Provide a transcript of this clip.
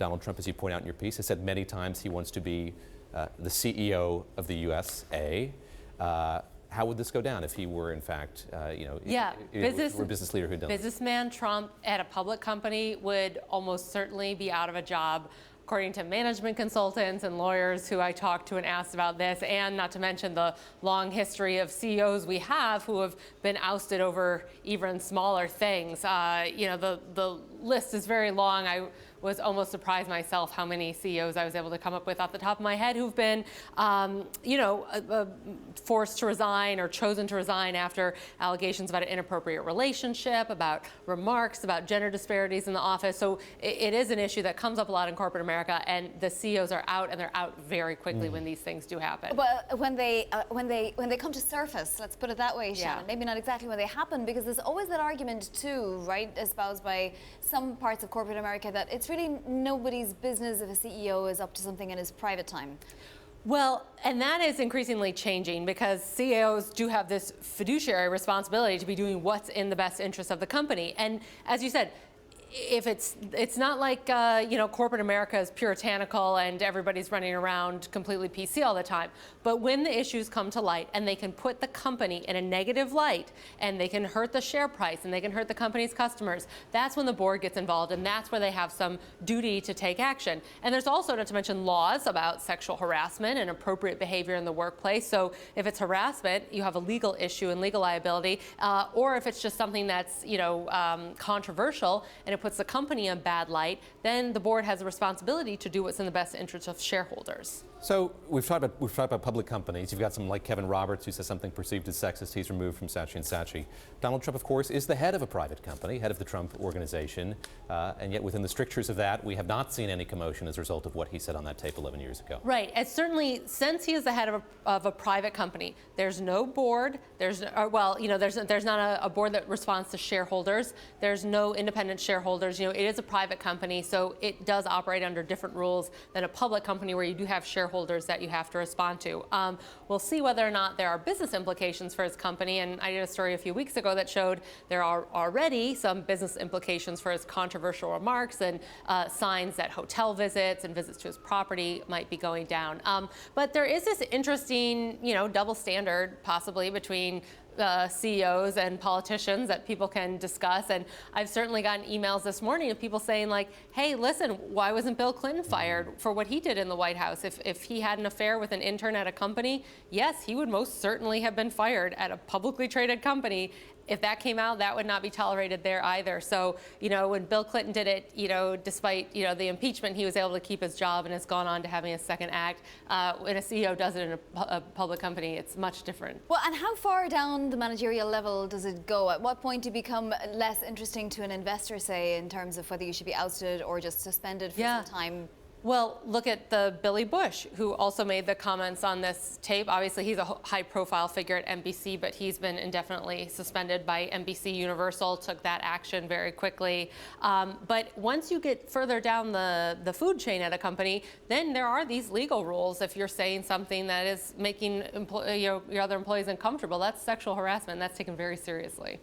Donald Trump, as you point out in your piece, has said many times he wants to be the CEO of the USA. How would this go down if he were, in fact, if were a business leader who'd done this? Businessman Trump at a public company would almost certainly be out of a job, according to management consultants and lawyers who I talked to and asked about this, and not to mention the long history of CEOs we have who have been ousted over even smaller things. The list is very long. I was almost surprised myself how many CEOs I was able to come up with off the top of my head who've been, forced to resign or chosen to resign after allegations about an inappropriate relationship, about remarks about gender disparities in the office. So it is an issue that comes up a lot in corporate America, and the CEOs are out, and they're out very quickly when these things do happen. Well, when they come to surface, let's put it that way, Shannon. Maybe not exactly when they happen, because there's always that argument too, right, espoused by some parts of corporate America, that it's really nobody's business if a CEO is up to something in his private time. Well, and that is increasingly changing, because CEOs do have this fiduciary responsibility to be doing what's in the best interest of the company. And as you said, if it's not like corporate America is puritanical and everybody's running around completely PC all the time. But when the issues come to light and they can put the company in a negative light, and they can hurt the share price, and they can hurt the company's customers, that's when the board gets involved, and that's where they have some duty to take action. And there's also, not to mention, laws about sexual harassment and appropriate behavior in the workplace. So if it's harassment, you have a legal issue and legal liability, or if it's just something that's controversial and it puts the company in a bad light, then the board has a responsibility to do what's in the best interest of shareholders. So we've talked about public companies. You've got some like Kevin Roberts, who says something perceived as sexist. He's removed from Saatchi & Saatchi. Donald Trump, of course, is the head of a private company, head of the Trump Organization, and yet within the strictures of that, we have not seen any commotion as a result of what he said on that tape 11 years ago. Right, and certainly since he is the head of a private company, there's no board. There's not a board that responds to shareholders. There's no independent shareholders. It is a private company, so it does operate under different rules than a public company where you do have shareholders that you have to respond to. We'll see whether or not there are business implications for his company, and I did a story a few weeks ago that showed there are already some business implications for his controversial remarks and signs that hotel visits and visits to his property might be going down. But there is this interesting, double standard possibly between CEOs and politicians that people can discuss. And I've certainly gotten emails this morning of people saying, like, hey, listen, why wasn't Bill Clinton fired for what he did in the White House? If he had an affair with an intern at a company, yes, he would most certainly have been fired at a publicly traded company. If that came out, that would not be tolerated there either. So, when Bill Clinton did it, despite, the impeachment, he was able to keep his job and has gone on to having a second act. When a CEO does it in a public company, it's much different. Well, and how far down the managerial level does it go? At what point do you become less interesting to an investor, say, in terms of whether you should be ousted or just suspended for some time? Well, look at the Billy Bush, who also made the comments on this tape. Obviously, he's a high-profile figure at NBC, but he's been indefinitely suspended by NBC Universal, took that action very quickly. But once you get further down the food chain at a company, then there are these legal rules. If you're saying something that is making your other employees uncomfortable, that's sexual harassment, and that's taken very seriously.